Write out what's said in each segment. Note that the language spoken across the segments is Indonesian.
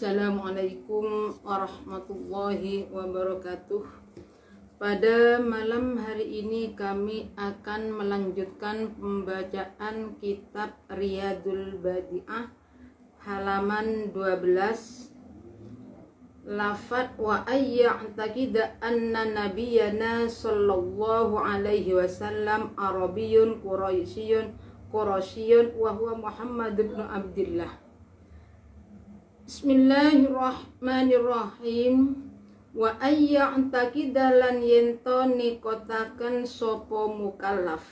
Assalamualaikum warahmatullahi wabarakatuh. Pada malam hari ini kami akan melanjutkan pembacaan kitab Riyadul Badi'ah halaman 12. Lafat wa ayya'taqida anna nabiyyana sallallahu alaihi wasallam Arabiyyun Quraisyun wa huwa Muhammad ibn Abdillah. Bismillahirrahmanirrahim. Wa ayya'taqidalan yento nikotaken sopo mukallaf.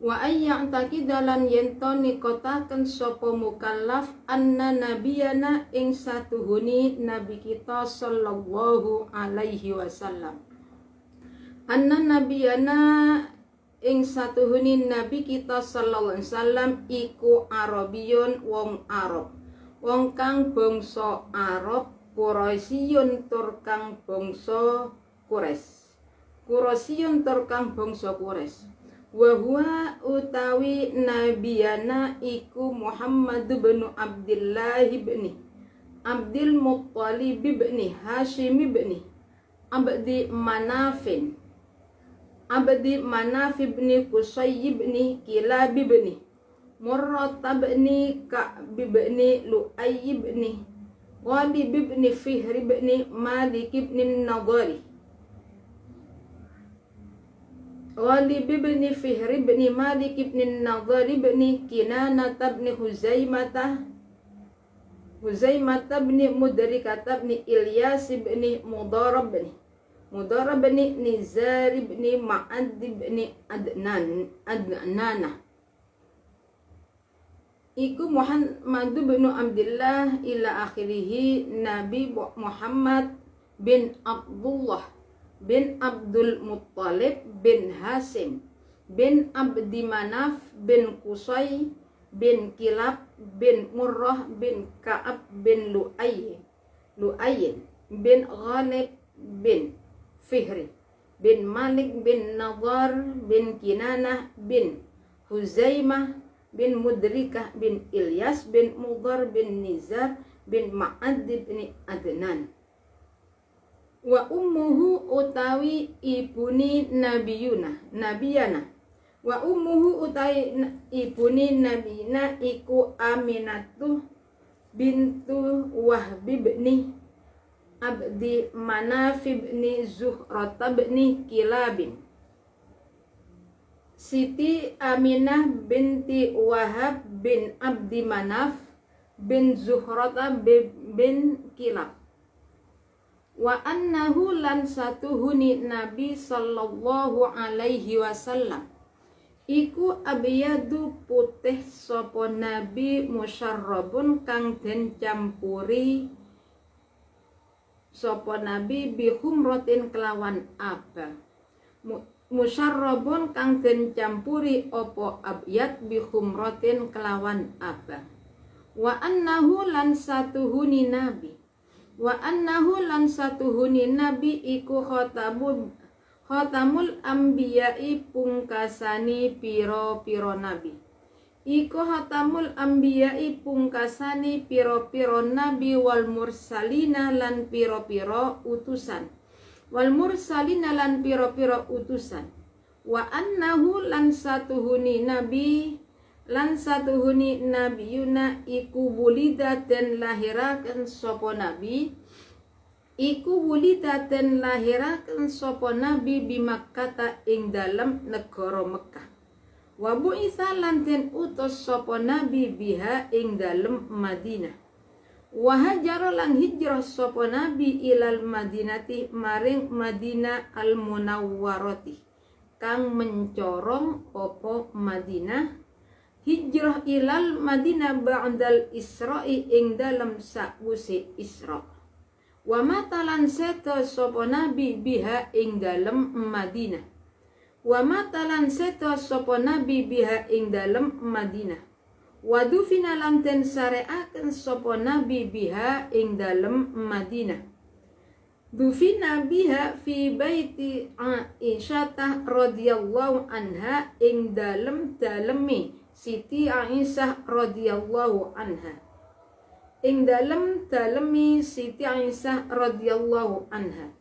Wa ayya'taqidalan yento nikotaken sopo mukallaf anna nabiyana ing satuhuni nabi kita sallallahu alaihi wasallam. Anna nabiyana ing satuhuni nabi kita sallallahu alaihi wasallam iku Arabiyun wong Arab. Wong kang bangsa Arab, Quraisyun tur kang bangsa Quraisy wa huwa utawi nabiyana iku Muhammad bin Abdullah bin Abdul Muttalib bin Hashim bin Abdi Manaf bin Qusay bin Kilab bin Murrah bin Ka'b bin Lu'ay bin Walid bin Fihr bin Malik bin Nadari bin Kinanah bin Huzaimah bin Mudrikah bin Ilyas bin Mudarab bin Nizar bin Ma'ad bin Adnanah iku Muhammad bin Abdullah ila akhirih. Nabi Muhammad bin Abdullah bin Abdul Muttalib bin Hashim bin Abdi Manaf bin Qusay bin Kilab bin Murrah bin Ka'ab bin Lu'ay bin Ghalib bin Fihr bin Malik bin Nadar bin Kinanah bin Huzaimah bin Mudrikah bin Ilyas bin Mudar bin Nizar bin Ma'ad bin Adnan. Wa ummuhu utawi ibuni nabiyana wa ummuhu utawi ibuni nabina iku Aminatu bintu Wahb bin Abdi Manaf bin Zuhrah bin Kilabin. Siti Aminah binti Wahab bin Abdi Manaf bin Zuhrata bin Kilab. Wa annahu lan satuhuni Nabi sallallahu alaihi wasallam iku abiyadu putih sopo Nabi musyarrabun kang den campuri sopo Nabi bihumrotin kelawan abang. Musyarrabun kang den campuri opo abyad bihumrotin kelawan abang. Wa annahu lan satuhuni nabi iku khotamul anbiya'i pungkasani piro nabi. Iku khotamul anbiya'i pungkasani piro nabi wal mursalina lan piro utusan. Wal mursalina lan piro utusan. Wa annahu lan satuhuni nabiyuna iku wulida den lahiraken sopo nabi bi Makkah ing dalem negara Mekah. Wa bu'itsa lan den utus sopo nabi biha ing dalem Madinah. Wa hajara lan hijrah sopo nabi ilal Madinati maring Madinah al Munawwarati kang mencorong opo Madinah. Hijrah ilal Madinah ba'dal Isra'i ing dalam sakwuse Isra. Wa matalan seto sopo nabi biha ing dalem Madinah. Wadufina lan den sareaken sopo nabi biha ing dalem Madinah. Dufina biha fi baiti Aisyah radhiyallahu anha ing dalemi Siti Aisyah radhiyallahu anha. ing dalem Siti Aisyah radhiyallahu anha.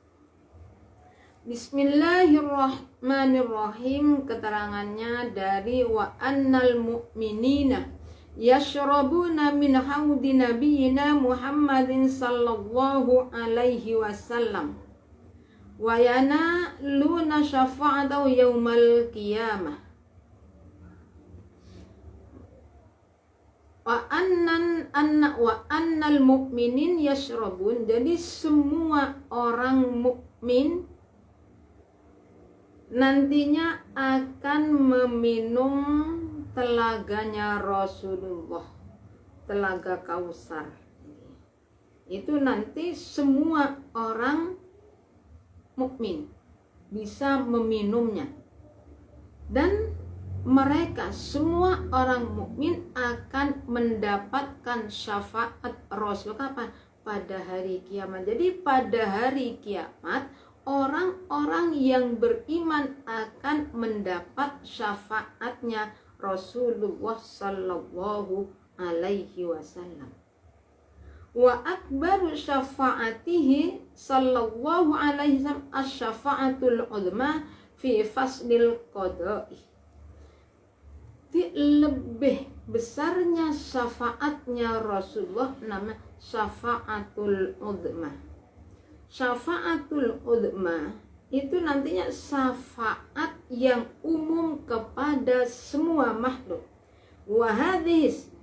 Bismillahirrahmanirrahim. Keterangannya dari wa annal mu'minina yashrabuna min haudi nabiyina Muhammadin sallallahu alaihi wasallam wa yanaluna syafa'atahu yaumal qiyamah. Wa annal mu'minin yashrabun. Jadi semua orang mukmin nantinya akan meminum telaganya Rasulullah, telaga Kausar. Itu nanti semua orang mukmin bisa meminumnya, dan mereka semua orang mukmin akan mendapatkan syafaat Rasul. Kapan? Pada hari kiamat. Jadi pada hari kiamat orang-orang yang beriman akan mendapat syafaatnya Rasulullah sallallahu alaihi wasallam. Wa akbaru syafaatihi sallallahu alaihi wasallam asy-syafaatul uzma fi faslil qada'i. Lebih besarnya syafaatnya Rasulullah nama syafaatul uzma. Syafaatul uzma itu nantinya syafaat yang umum kepada semua makhluk. Wa hadhis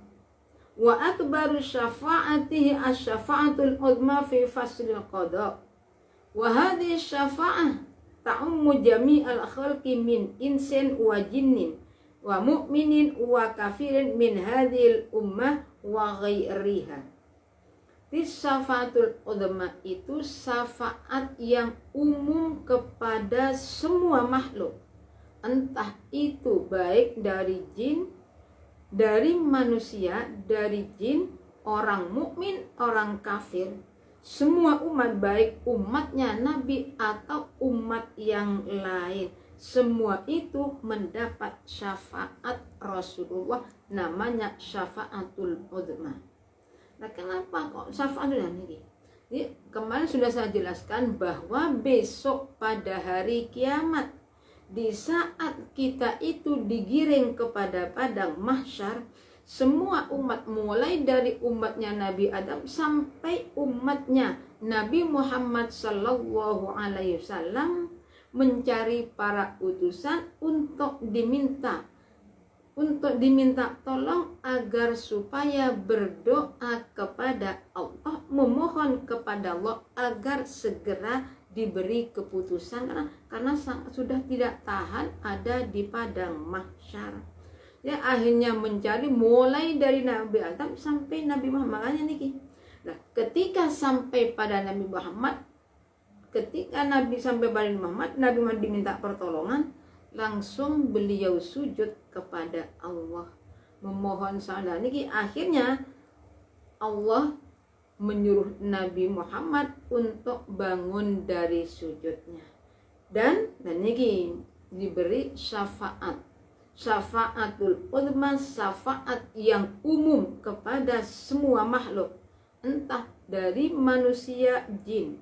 wa akbaru syafaatihi asy-syafaatul uzma fi faslil qada. Wa hadhihi syafa'ah ta'ummu jami'al khalqi min insin wa jinnin wa mu'minin wa kafirin min hadhil ummah wa ghairiha. Syafaatul uzma itu syafaat yang umum kepada semua makhluk, entah itu baik dari jin, dari manusia, dari jin, orang mukmin, orang kafir, semua umat, baik umatnya Nabi atau umat yang lain, semua itu mendapat syafaat Rasulullah, namanya syafaatul uzma. Nah, kenapa kok syafaatul ini? Jadi, kemarin sudah saya jelaskan bahwa besok pada hari kiamat, di saat kita itu digiring kepada padang mahsyar, semua umat mulai dari umatnya Nabi Adam sampai umatnya Nabi Muhammad sallallahu alaihi wasallam mencari para utusan untuk diminta tolong agar supaya berdoa kepada Allah, memohon kepada Allah agar segera diberi keputusan karena sudah tidak tahan ada di padang mahsyar. Ya, akhirnya mencari mulai dari Nabi Adam sampai Nabi Muhammad. Makanya niki. Nah, ketika sampai pada Nabi Muhammad, Nabi Muhammad diminta pertolongan, langsung beliau sujud kepada Allah, memohon salam. Niki akhirnya Allah menyuruh Nabi Muhammad untuk bangun dari sujudnya, dan niki diberi syafaatul uzma, syafaat yang umum kepada semua makhluk, entah dari manusia, jin,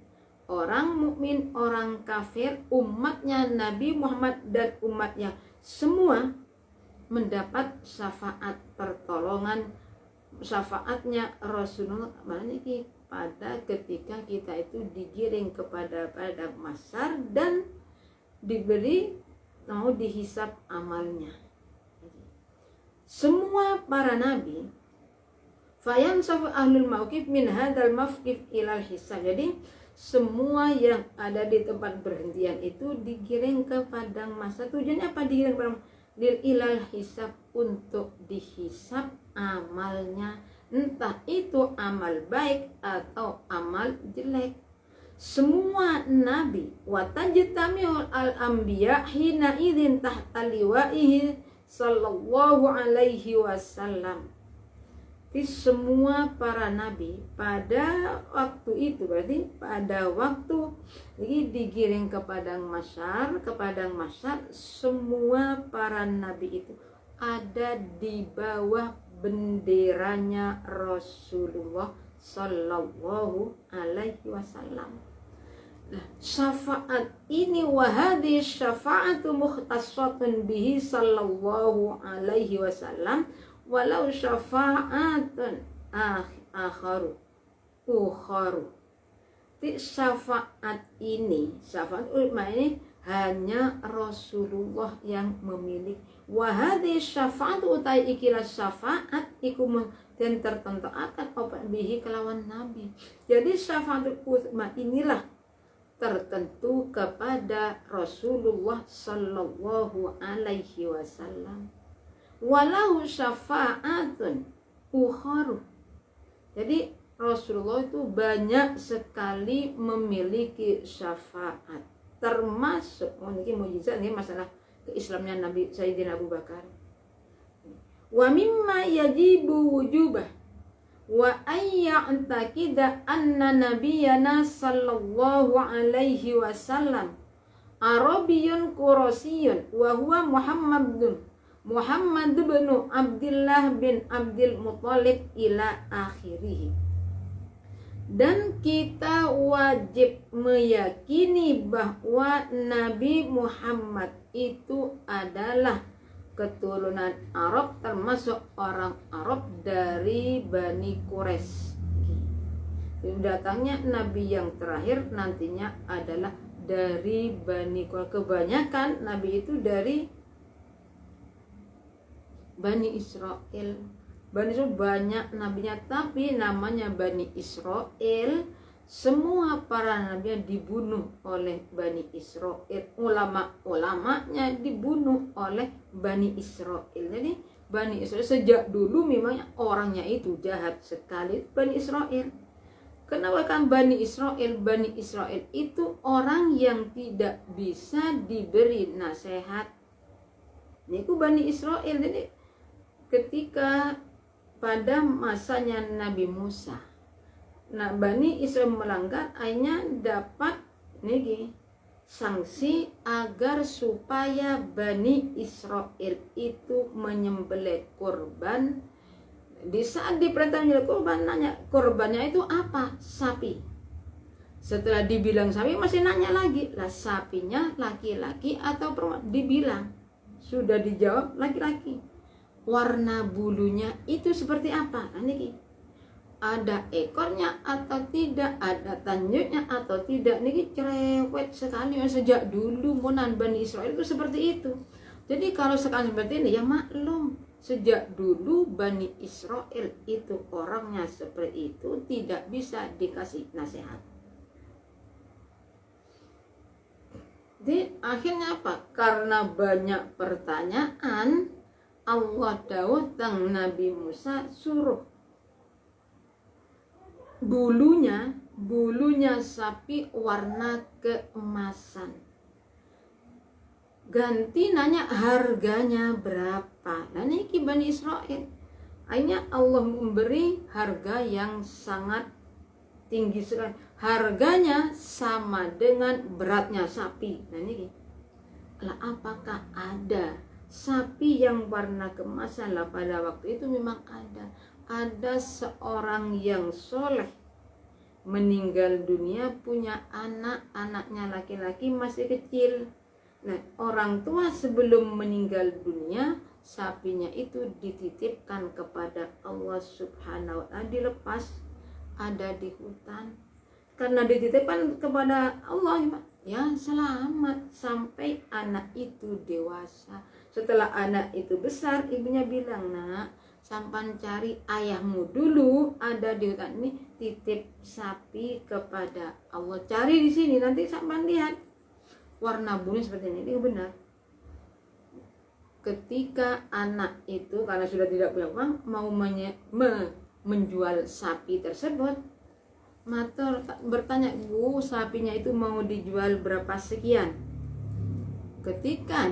orang mukmin, orang kafir, umatnya Nabi Muhammad dan umatnya semua mendapat syafaat pertolongan, syafaatnya Rasulullah pada ketika kita itu digiring kepada padang mahsyar dan mau dihisab amalnya. Semua para nabi fayansafu ahlul mauqif min hadzal mawqif ilal hisab. Jadi semua yang ada di tempat berhentian itu digiring ke padang mahsyar. Tujuannya apa digiring ke padang mahsyar? Ilal hisab, untuk dihisab amalnya, entah itu amal baik atau amal jelek. Semua nabi wa tajtami'ul al-anbiya hina idzin tahta liwa'ihi sallallahu alaihi wasallam. Semua para nabi pada waktu itu, berarti pada waktu ini digiring ke padang mahsyar, semua para nabi itu ada di bawah benderanya Rasulullah Sallallahu Alaihi Wasallam. Nah, syafaat ini wahadi syafaatu mukhtasatun bihi Sallallahu Alaihi Wasallam walau syafaatun akharu. Syafaat ini, syafaat ulama ini hanya Rasulullah yang memiliki. Wahadi syafaat utai ikilah syafaat ikum dan tertentu akan apa bihi kelawan Nabi. Jadi syafaatul uzma inilah tertentu kepada Rasulullah Sallallahu Alaihi Wasallam. Walau syafaatun ukharu. Jadi Rasulullah itu banyak sekali memiliki syafaat, termasuk memiliki mukjizat ini masalah keislamannya Nabi Sayyidina Abu Bakar. Wa mimma yajibu wujubah wa ayya'taqida anna nabiyyana sallallahu alaihi wasallam Arabiyyun Qurasiyun wa huwa Muhammad bin Abdullah bin Abdul Muthalib ila akhirih. Dan kita wajib meyakini bahwa Nabi Muhammad itu adalah keturunan Arab, termasuk orang Arab dari Bani Quraisy. Datangnya Nabi yang terakhir nantinya adalah dari Bani Quraisy. Kebanyakan Nabi itu dari Bani Israel. Bani Israel banyak nabinya, tapi namanya Bani Israel. Semua para nabi dibunuh oleh Bani Israel. Ulama-ulamanya dibunuh oleh Bani Israel. Jadi Bani Israel sejak dulu memangnya orangnya itu jahat sekali. Bani Israel. Kenapa kan Bani Israel? Bani Israel itu orang yang tidak bisa diberi nasihat. Ini Bani Israel. Jadi ketika pada masanya Nabi Musa, nah Bani Israel melanggar, akhirnya dapat sanksi agar supaya Bani Israel itu menyembelih kurban. Di saat diperintah menyembelih kurban, nanya kurbannya itu apa? Sapi. Setelah dibilang sapi, masih nanya lagi, lah sapinya laki-laki atau perempuan? Dibilang, sudah dijawab laki-laki. Warna bulunya itu seperti apa? Ini ada ekornya atau tidak, ada tanjutnya atau tidak. Ini cerewet sekali. Sejak dulu monan Bani Israel itu seperti itu. Jadi kalau sekarang seperti ini ya maklum, sejak dulu Bani Israel itu orangnya seperti itu, tidak bisa dikasih nasihat. Jadi akhirnya apa? Karena banyak pertanyaan, Allah dawuh tang Nabi Musa suruh bulunya sapi warna keemasan. Ganti nanya harganya berapa. Nah ini Bani Israel. Akhirnya Allah memberi harga yang sangat tinggi sekali. Harganya sama dengan beratnya sapi. Nah ini lah, apakah ada sapi yang warna keemasan? Lah pada waktu itu memang ada seorang yang soleh meninggal dunia, punya anaknya laki-laki masih kecil. Nah orang tua sebelum meninggal dunia, sapinya itu dititipkan kepada Allah Subhanahu wa ta'ala, dilepas ada di hutan. Karena dititipkan kepada Allah, ya selamat sampai anak itu dewasa. Setelah anak itu besar, ibunya bilang, nak, sampan cari ayahmu dulu ada di hutan ini, titip sapi kepada Allah. Cari di sini, nanti sampan lihat warna bulunya seperti ini benar. Ketika anak itu karena sudah tidak punya uang, mau menjual sapi tersebut, Matur bertanya, Bu, sapinya itu mau dijual berapa sekian? Ketika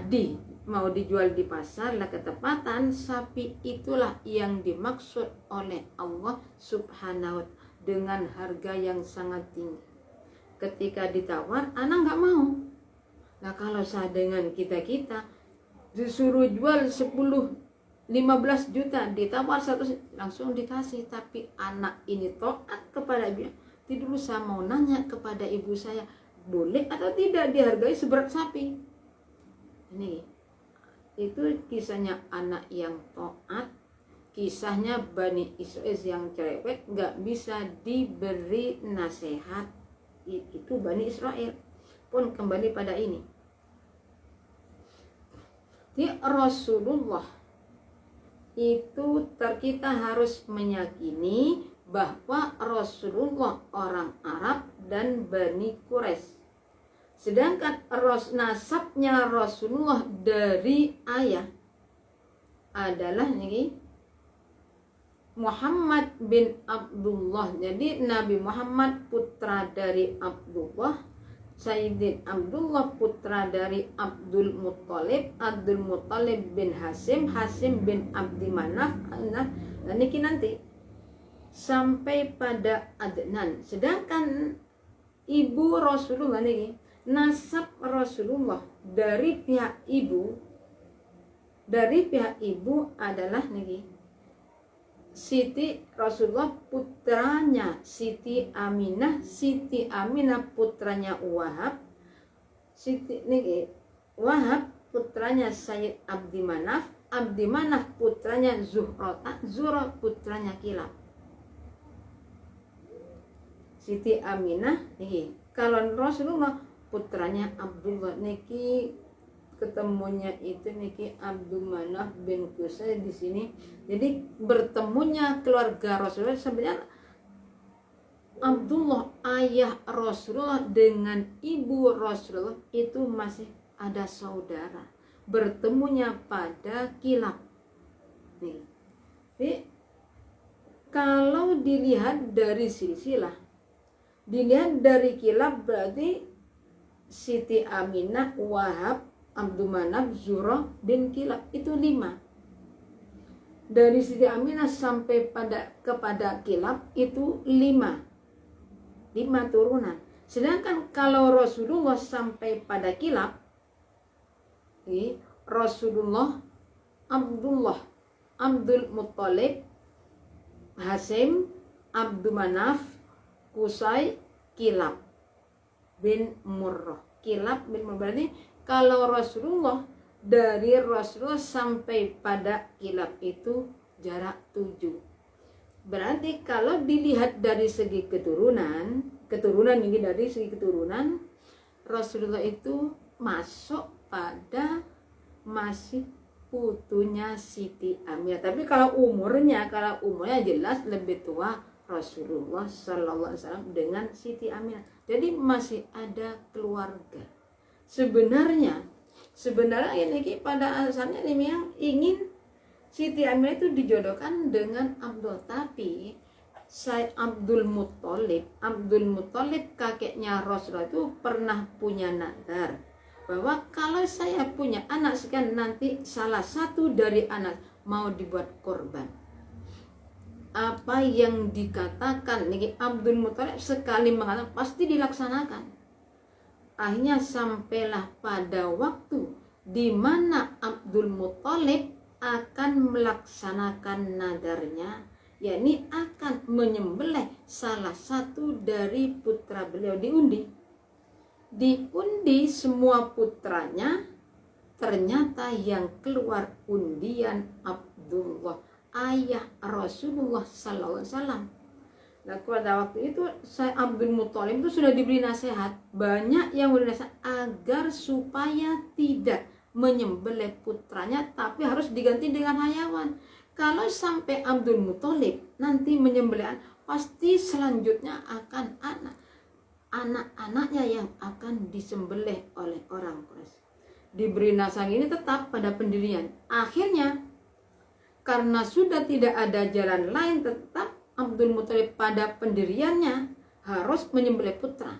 mau dijual di pasar, lah ketepatan sapi itulah yang dimaksud oleh Allah Subhanahu wa ta'ala dengan harga yang sangat tinggi. Ketika ditawar, anak nggak mau. Nah kalau saya dengan kita disuruh jual 10 15 juta ditawar 100 langsung dikasih. Tapi anak ini taat kepada ibunya. Dulu saya mau nanya kepada ibu saya, boleh atau tidak dihargai seberat sapi? Ini itu kisahnya anak yang taat, kisahnya Bani Israel yang cerewet, nggak bisa diberi nasihat. Itu Bani Israel. Pun kembali pada ini, di Rasulullah itu kita harus meyakini bahwa Rasulullah orang Arab dan Bani Quraisy. Sedangkan nasabnya Rasulullah dari ayah adalah ini Muhammad bin Abdullah. Jadi Nabi Muhammad putra dari Abdullah, Sayyidin Abdullah putra dari Abdul Muttalib, Abdul Muttalib bin Hasim, Hasim bin Abdi Manaf. Nah, niki nanti sampai pada Adnan. Sedangkan ibu Rasulullah niki, nasab Rasulullah dari pihak ibu adalah niki Siti Rasulullah putranya Siti Aminah putranya Wahab, Wahab putranya Sayyid Abdi Manaf putranya Zuhra putranya Kilab. Siti Aminah niki kalau Rasulullah putranya Abdullah niki ketemunya itu niki Abdul Manaf bin Qusay di sini. Jadi bertemunya keluarga Rasulullah sebenarnya Abdullah ayah Rasulullah dengan ibu Rasulullah itu masih ada saudara. Bertemunya pada Kilab. Nih. Jadi, kalau dilihat dari silsilah, dilihat dari Kilab berarti Siti Aminah, Wahab, Abdul Manaf, Zuhra bin Kilab itu 5. Dari Siti Aminah sampai kepada Kilab itu 5 turunan. Sedangkan kalau Rasulullah sampai pada Kilab, Rasulullah, Abdullah, Abdul Muttalib, Hasim, Abdul Manaf, Qusay, Kilab bin Murrah. Kilab bin Murrah berarti kalau Rasulullah dari Rasulullah sampai pada Kilab itu jarak 7. Berarti kalau dilihat dari segi keturunan ini dari segi keturunan Rasulullah itu masuk pada masih putunya Siti Aminah. Tapi kalau umurnya jelas lebih tua Rasulullah Sallallahu Alaihi Wasallam dengan Siti Aminah. Jadi masih ada keluarga. Sebenarnya ini pada asalnya ini yang ingin Siti Aminah itu dijodohkan dengan Abdul, tapi Sayyid Abdul Muttalib kakeknya Rasulullah itu pernah punya nadar bahwa kalau saya punya anak sekian nanti salah satu dari anak mau dibuat korban. Apa yang dikatakan nih Abdul Muttalib sekali mengatakan pasti dilaksanakan. Akhirnya sampailah pada waktu di mana Abdul Muttalib akan melaksanakan nadarnya, yakni akan menyembelih salah satu dari putra beliau. Diundi semua putranya, ternyata yang keluar undian Abdullah, ayah Rasulullah Sallallahu Alaihi Wasallam. Nah, pada waktu itu saya Abdul Muttalib itu sudah diberi nasihat, banyak yang beri nasihat agar supaya tidak menyembelih putranya, tapi harus diganti dengan hayawan. Kalau sampai Abdul Muttalib nanti menyembelih, pasti selanjutnya akan anak-anaknya yang akan disembelih oleh orang Quraisy. Diberi nasihat ini tetap pada pendirian. Akhirnya karena sudah tidak ada jalan lain, tetap Abdul Muttalib pada pendiriannya harus menyembelih putra.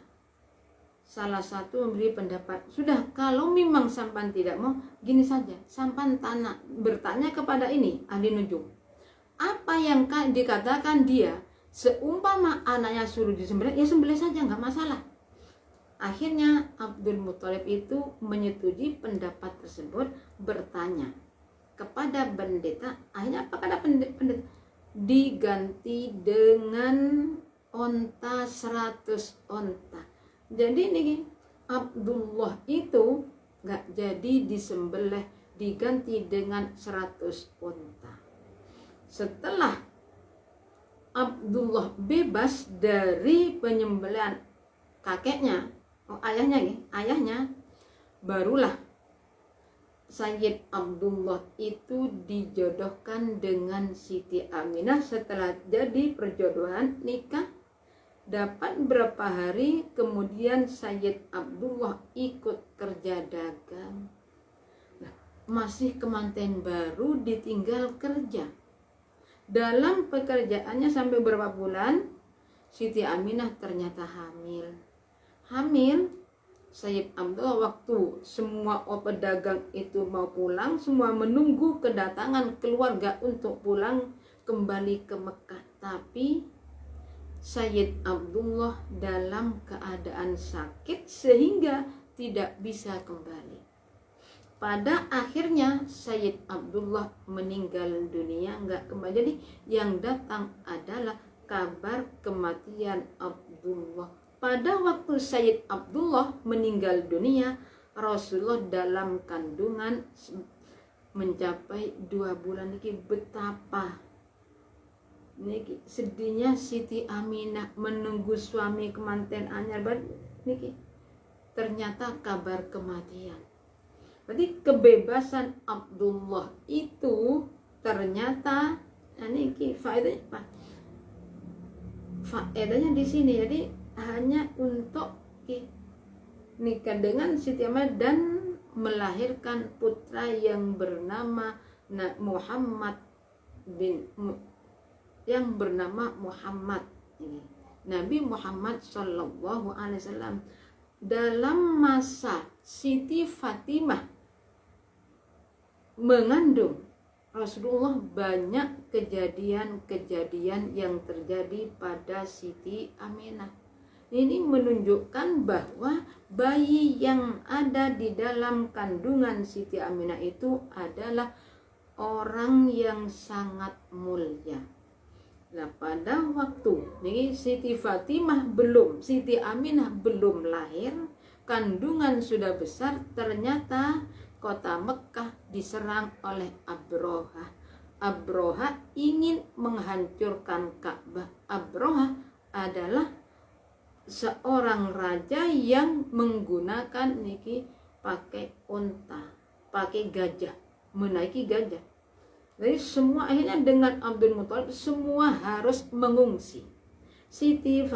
Salah satu memberi pendapat, sudah kalau memang sampan tidak mau, gini saja, sampan bertanya kepada ini ahli nujum, apa yang dikatakan dia, seumpama anaknya suruh disembelih, ya sembelih saja, nggak masalah. Akhirnya Abdul Muttalib itu menyetujui pendapat tersebut, bertanya kepada pendeta. Akhirnya apa kata pendeta? Diganti dengan onta 100 onta. Jadi ini Abdullah itu nggak jadi disembelih, diganti dengan 100 onta. Setelah Abdullah bebas dari penyembelihan kakeknya, ayahnya, barulah Sayyid Abdullah itu dijodohkan dengan Siti Aminah. Setelah jadi perjodohan nikah, dapat berapa hari kemudian Sayyid Abdullah ikut kerja dagang. Nah, masih kemanten baru ditinggal kerja. Dalam pekerjaannya sampai berapa bulan, Siti Aminah ternyata hamil. Sayyid Abdullah waktu semua pedagang itu mau pulang, semua menunggu kedatangan keluarga untuk pulang kembali ke Mekah. Tapi Sayyid Abdullah dalam keadaan sakit sehingga tidak bisa kembali. Pada akhirnya Sayyid Abdullah meninggal dunia, nggak kembali. Jadi yang datang adalah kabar kematian Abdullah. Pada waktu Sayyid Abdullah meninggal dunia, Rasulullah dalam kandungan mencapai 2 bulan. Niki betapa niki sedihnya Siti Aminah menunggu suami kemanten anyar. Niki ternyata kabar kematian. Berarti kebebasan Abdullah itu ternyata niki faedahnya di sini. Jadi hanya untuk nikah dengan Siti Aminah dan melahirkan putra yang bernama Muhammad Nabi Muhammad Shallallahu Alaihi Wasallam. Dalam masa Siti Fatimah mengandung Rasulullah, banyak kejadian-kejadian yang terjadi pada Siti Aminah. Ini menunjukkan bahwa bayi yang ada di dalam kandungan Siti Aminah itu adalah orang yang sangat mulia. Nah, pada waktu ini Siti Aminah belum lahir, kandungan sudah besar, ternyata kota Mekah diserang oleh Abrohah. Abrohah ingin menghancurkan Ka'bah. Abrohah adalah seorang raja yang menggunakan pakai unta, pakai gajah, menaiki gajah. Jadi semua akhirnya dengan Abdul Muthalib semua harus mengungsi. Siti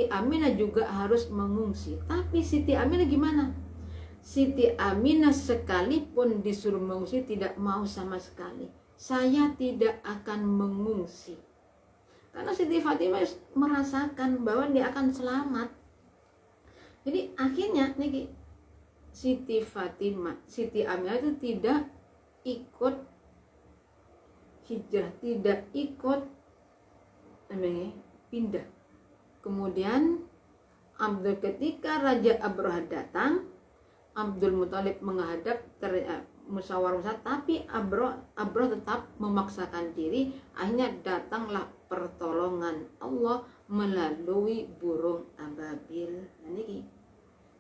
Aminah juga harus mengungsi. Tapi Siti Aminah gimana? Siti Aminah sekalipun disuruh mengungsi tidak mau sama sekali. Saya tidak akan mengungsi. Karena Siti Fatimah merasakan bahwa dia akan selamat. Jadi akhirnya Siti Aminah itu tidak ikut hijrah, tidak ikut pindah. Kemudian ketika Raja Abrohah datang, Abdul Muthalib menghadap musyawarah, tapi Abrohah tetap memaksakan diri. Akhirnya datanglah pertolongan Allah melalui burung ababil. Jadi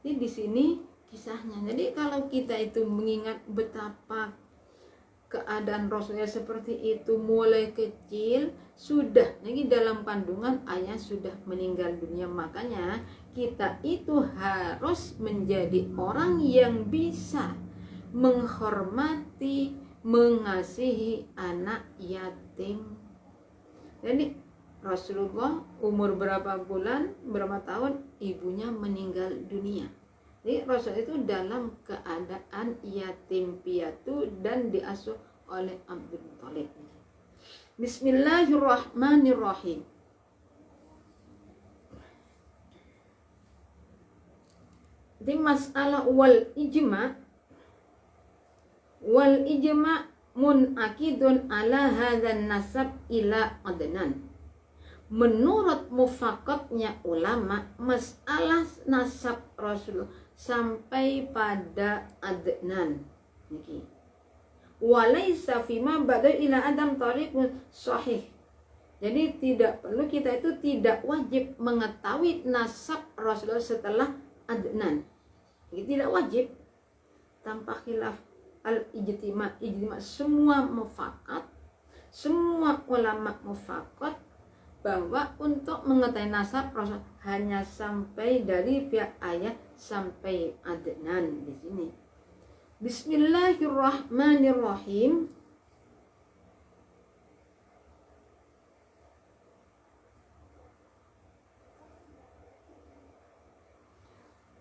di sini kisahnya. Jadi kalau kita itu mengingat betapa keadaan Rasulnya seperti itu mulai kecil, sudah dalam kandungan ayah sudah meninggal dunia. Makanya kita itu harus menjadi orang yang bisa menghormati, mengasihi anak yatim. Jadi Rasulullah umur berapa bulan, berapa tahun ibunya meninggal dunia. Jadi Rasul itu dalam keadaan yatim piatu dan diasuh oleh Abdul Muthalib. Bismillahirrahmanirrahim. Di masalah wal ijma munakidun ala hadzal nasab ila Adnan. Menurut mufakatnya ulama, masalah nasab Rasulullah sampai pada Adnan. Walaisa fima ba'da ila adam tariqun sahih. Jadi tidak perlu, kita itu tidak wajib mengetahui nasab Rasulullah setelah Adnan. Ini tidak wajib. Tanpa khilaf al-ijtima, semua mufakat, semua ulama mufakat bahwa untuk mengetahui nasab Rasul hanya sampai dari pihak ayah sampai Adnan di sini. Bismillahirrahmanirrahim.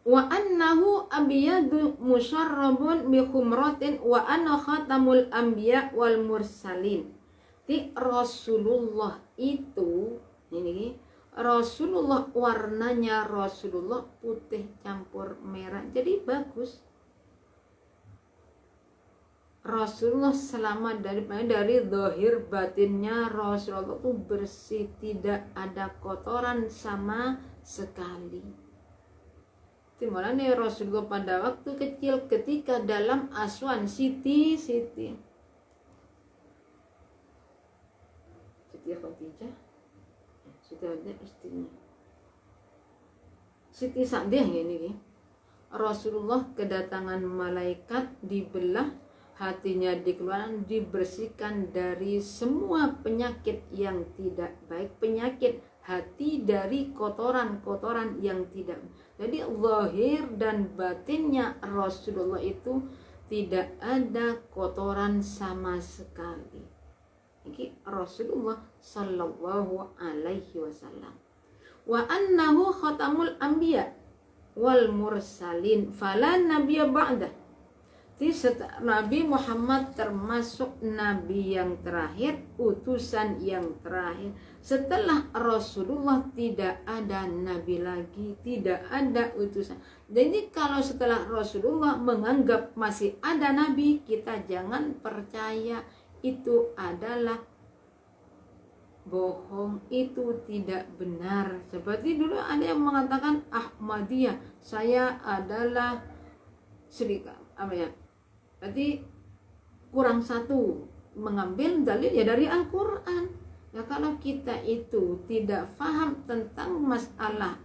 Wa annahu abiyadu musyarrabun bi khumratin wa ana khatamul anbiya wal mursalin. Di Rasulullah itu, ini Rasulullah, warnanya Rasulullah putih campur merah, jadi bagus. Rasulullah selamat dari zahir batinnya. Rasulullah itu bersih, tidak ada kotoran sama sekali. Dimana nih Rasulullah pada waktu kecil ketika dalam asuhan Siti Khadijah, Siti Khadijah istrinya Siti Sa'diyah ini, Rasulullah kedatangan malaikat, dibelah hatinya, dikeluarkan, dibersihkan dari semua penyakit yang tidak baik, penyakit hati dari kotoran-kotoran yang tidak. Jadi zahir dan batinnya Rasulullah itu tidak ada kotoran sama sekali. Ini Rasulullah sallallahu alaihi wasallam. Wa annahu khatamul anbiya wal mursalin fala nabiyya ba'dah. Nabi Muhammad termasuk nabi yang terakhir, utusan yang terakhir. Setelah Rasulullah tidak ada nabi lagi, tidak ada utusan. Jadi kalau setelah Rasulullah menganggap masih ada nabi, kita jangan percaya, itu adalah bohong, itu tidak benar. Seperti dulu ada yang mengatakan Ahmadiyah, saya adalah berarti kurang satu, mengambil dalil ya dari Al-Quran. Ya kalau kita itu tidak paham tentang masalah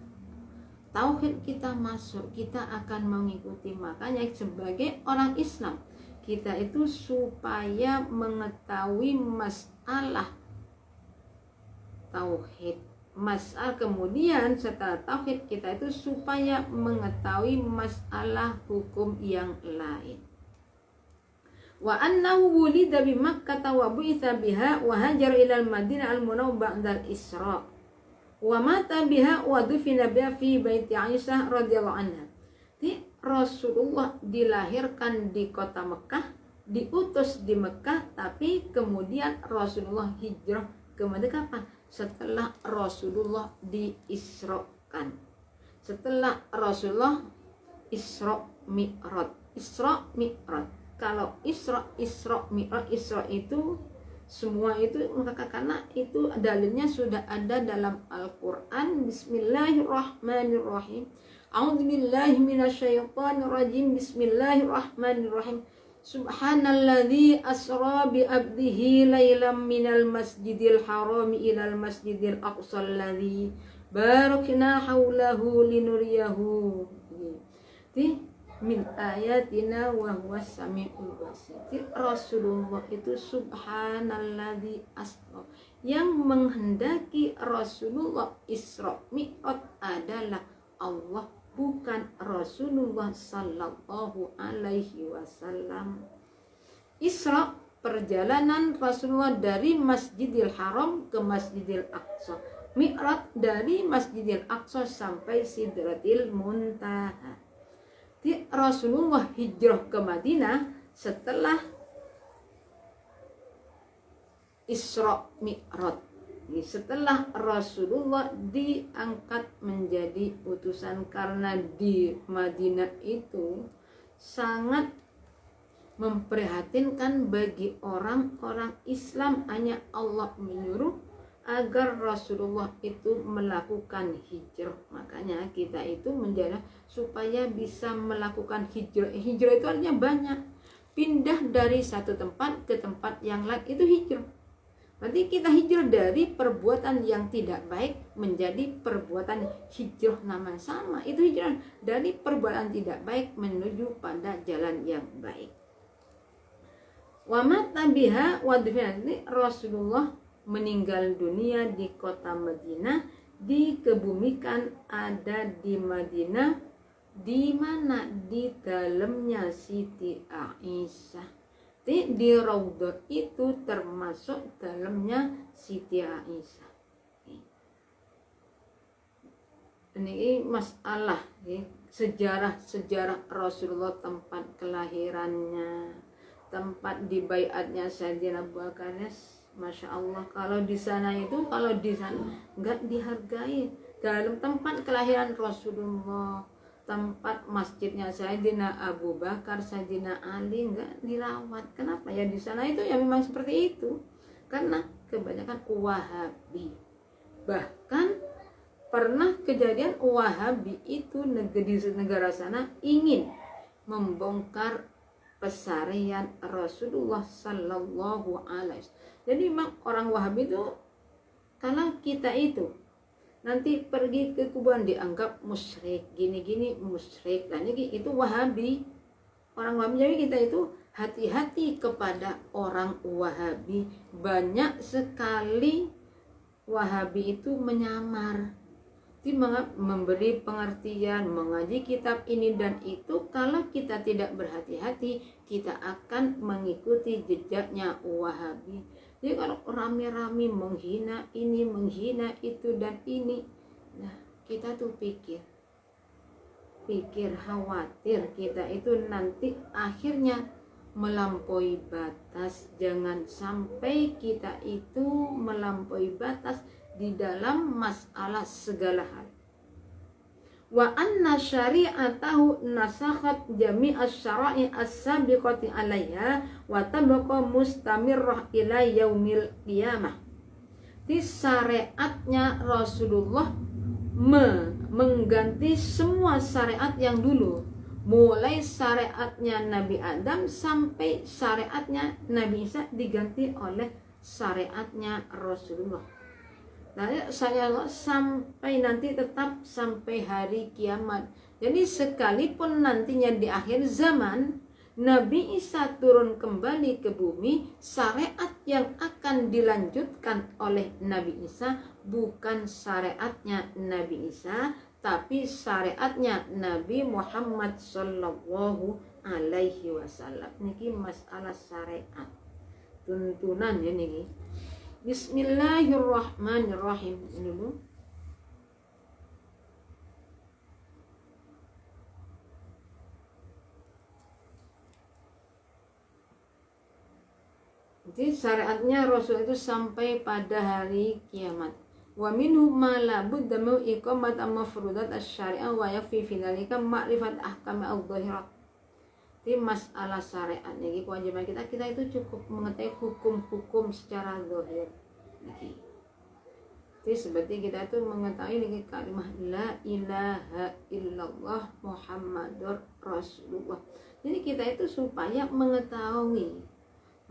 tauhid, kita masuk, kita akan mengikuti. Makanya sebagai orang Islam, kita itu supaya mengetahui masalah tauhid, kemudian setelah tauhid kita itu supaya mengetahui masalah hukum yang lain. Wa annahu wulida bi Makkah wa bu'itsa biha wa hajara ila al-Madinah al-Munawwarah ba'da al-Isra wa mata biha wa dufina biha fi baiti Aisyah radhiyallahu anha. Rasulullah dilahirkan di kota Mekah, diutus di Mekah, tapi kemudian Rasulullah hijrah ke Madinah kapan? Setelah Rasulullah diisrokan, setelah Rasulullah Isra Mi'raj. Kalau Isra Mi'raj, Isra itu semua itu karena itu dalilnya sudah ada dalam Al-Qur'an. Bismillahirrahmanirrahim. A'udzubillahi minasyaitonirrajim. Bismillahirrahmanirrahim. Subhanalladzi asra bi 'abdihi lailam minal masjidil harami ilal masjidil aqsal ladzi barakna haulahu linuriyahu min ayatina wa huwas samiul basir. Rasulullah itu subhanalladzi asra, yang menghendaki Rasulullah Isra Mi'raj adalah Allah, bukan Rasulullah sallallahu alaihi wasallam. Isra, perjalanan Rasulullah dari Masjidil Haram ke Masjidil Aqsa. Mi'raj dari Masjidil Aqsa sampai Sidratil Muntaha. Rasulullah hijrah ke Madinah setelah Isra Mi'raj. Setelah Rasulullah diangkat menjadi utusan, karena di Madinah itu sangat memprihatinkan bagi orang-orang Islam. Hanya Allah menyuruh agar Rasulullah itu melakukan hijrah. Makanya kita itu menjaga supaya bisa melakukan hijrah. Hijrah itu artinya banyak. pindah dari satu tempat ke tempat yang lain, itu hijrah. Berarti kita hijrah dari perbuatan yang tidak baik menjadi perbuatan hijrah, nama sama. Itu hijrah dari perbuatan tidak baik menuju pada jalan yang baik. Wa mata biha wa dufina, Rasulullah meninggal dunia di kota Madinah, dikebumikan ada di Madinah, di mana di dalamnya Siti Aisyah. Di Raudhah itu termasuk dalamnya Siti Aisyah. Ini masalah sejarah Rasulullah, tempat kelahirannya, tempat dibaiatnya Sayyidina Abu Bakar. Masya Allah, kalau di sana nggak dihargai. Dalam tempat kelahiran Rasulullah, tempat masjidnya Sayyidina Abu Bakar, Sayyidina Ali nggak dirawat. Kenapa? Ya di sana itu ya memang seperti itu. Karena kebanyakan Wahabi. Bahkan pernah kejadian Wahabi itu di negara sana ingin membongkar pesarian Rasulullah Sallallahu Alaihi Wasallam. Jadi memang orang Wahabi itu, kalau kita itu nanti pergi ke kuburan dianggap musyrik, gini-gini musyrik, dan itu Wahabi, orang Wahabi. Jadi kita itu hati-hati kepada orang Wahabi. Banyak sekali Wahabi itu menyamar, memberi pengertian, mengaji kitab ini dan itu. Kalau kita tidak berhati-hati, kita akan mengikuti jejaknya Wahabi. Jadi kalau rame-rame menghina ini, menghina itu dan ini, nah kita tuh pikir khawatir kita itu nanti akhirnya melampaui batas. Jangan sampai kita itu melampaui batas di dalam masalah segala hal. Wa anna syari'atahu nasakhat jami'as syara'i as-sabiqati 'alaiha wa tabqa mustamirrah ila yaumil qiyamah. Di syariatnya Rasulullah mengganti semua syariat yang dulu, mulai syariatnya Nabi Adam sampai syariatnya Nabi Isa diganti oleh syariatnya Rasulullah. Nah, saya sampai nanti tetap sampai hari kiamat. Jadi sekalipun nantinya di akhir zaman Nabi Isa turun kembali ke bumi, syariat yang akan dilanjutkan oleh Nabi Isa bukan syariatnya Nabi Isa, tapi syariatnya Nabi Muhammad Sallallahu Alaihi Wasallam. Niki masalah syariat, tuntunan ya niki. Bismillahirrahmanirrahim. Dulu. Jadi syariatnya Rasul itu sampai pada hari kiamat. Wa minhu ma la budda min iqamat mafrudat asy-syari'ah wa yakfi fi dzalika ma'rifat ahkam al-dhahirat. Jadi masalah syariat ini kewajiban kita itu cukup mengetahui hukum-hukum secara zahir. Jadi seperti kita itu mengetahui ini kalimat la ilaha illallah Muhammadur Rasulullah. Jadi kita itu supaya mengetahui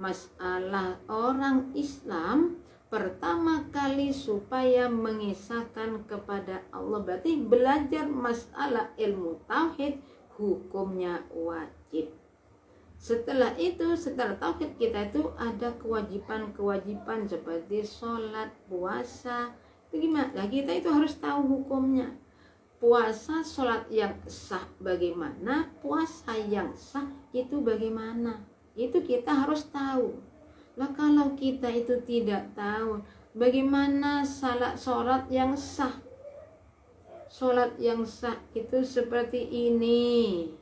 masalah orang Islam pertama kali supaya mengisahkan kepada Allah, berarti belajar masalah ilmu tauhid, hukumnya wajib. Setelah itu, setelah tauhid kita itu ada kewajiban-kewajiban seperti sholat, puasa. Itu gimana? Nah, kita itu harus tahu hukumnya. Puasa, sholat yang sah bagaimana, puasa yang sah itu bagaimana. Itu kita harus tahu. Nah, kalau kita itu tidak tahu bagaimana sholat yang sah. Sholat yang sah itu seperti ini.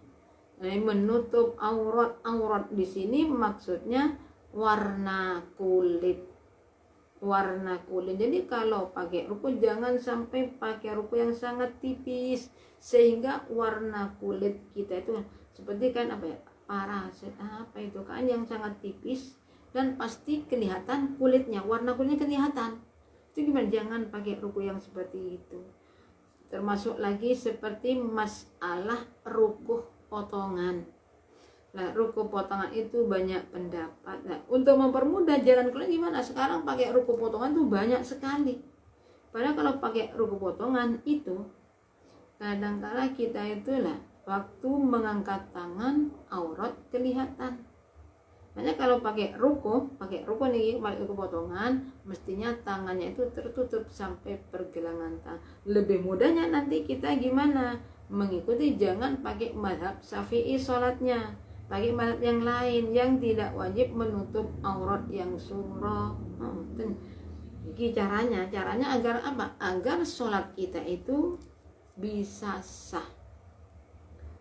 Menutup aurat di sini maksudnya warna kulit. Warna kulit. Jadi kalau pakai ruku jangan sampai pakai ruku yang sangat tipis sehingga warna kulit kita itu seperti kan apa ya? Parasit apa itu kan yang sangat tipis dan pasti kelihatan kulitnya, warna kulitnya kelihatan. Itu gimana? Jangan pakai ruku yang seperti itu. Termasuk lagi seperti masalah rukuh potongan. Lah ruku potongan itu banyak pendapat. Nah, untuk mempermudah jalan keluar gimana? Sekarang pakai ruku potongan tuh banyak sekali. Padahal kalau pakai ruku potongan itu kadang-kala kita itulah waktu mengangkat tangan aurat kelihatan. Makanya kalau pakai ruku nih, pakai ruku potongan, mestinya tangannya itu tertutup sampai pergelangan tangan. Lebih mudahnya nanti kita gimana? Mengikuti, jangan pakai mazhab Syafi'i sholatnya, pakai mazhab yang lain yang tidak wajib menutup aurat yang surah. Jadi caranya agar apa? Agar sholat kita itu bisa sah.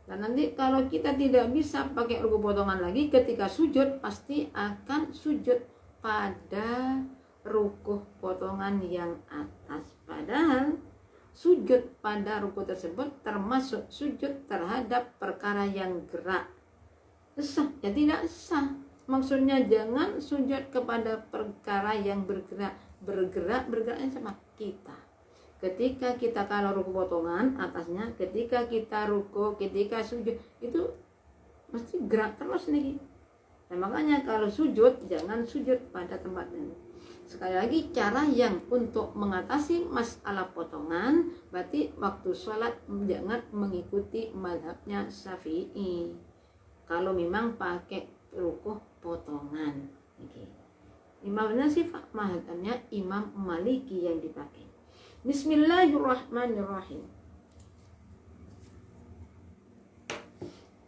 Dan nanti kalau kita tidak bisa pakai ruku potongan lagi, ketika sujud pasti akan sujud pada ruku potongan yang atas. Padahal sujud pada ruku tersebut termasuk sujud terhadap perkara yang gerak. Sah? Ya tidak sah. Maksudnya jangan sujud kepada perkara yang bergeraknya sama kita. Ketika kita kalau ruku potongan atasnya, ketika kita ruku, ketika sujud itu mesti gerak terus nih. Nah, makanya kalau sujud jangan sujud pada tempatnya. Sekali lagi, cara yang untuk mengatasi masalah potongan berarti waktu sholat jangan mengikuti mazhabnya Syafi'i. Kalau memang pakai ruku potongan, imamnya sifat mazhabnya Imam Maliki yang dipakai. Bismillahirrahmanirrahim.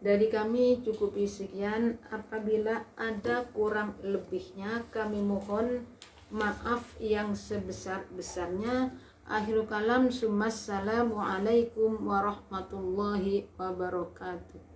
Dari kami cukup sekian. Apabila ada kurang lebihnya kami mohon maaf yang sebesar-besarnya. Akhirul kalam, assalamualaikum warahmatullahi wabarakatuh.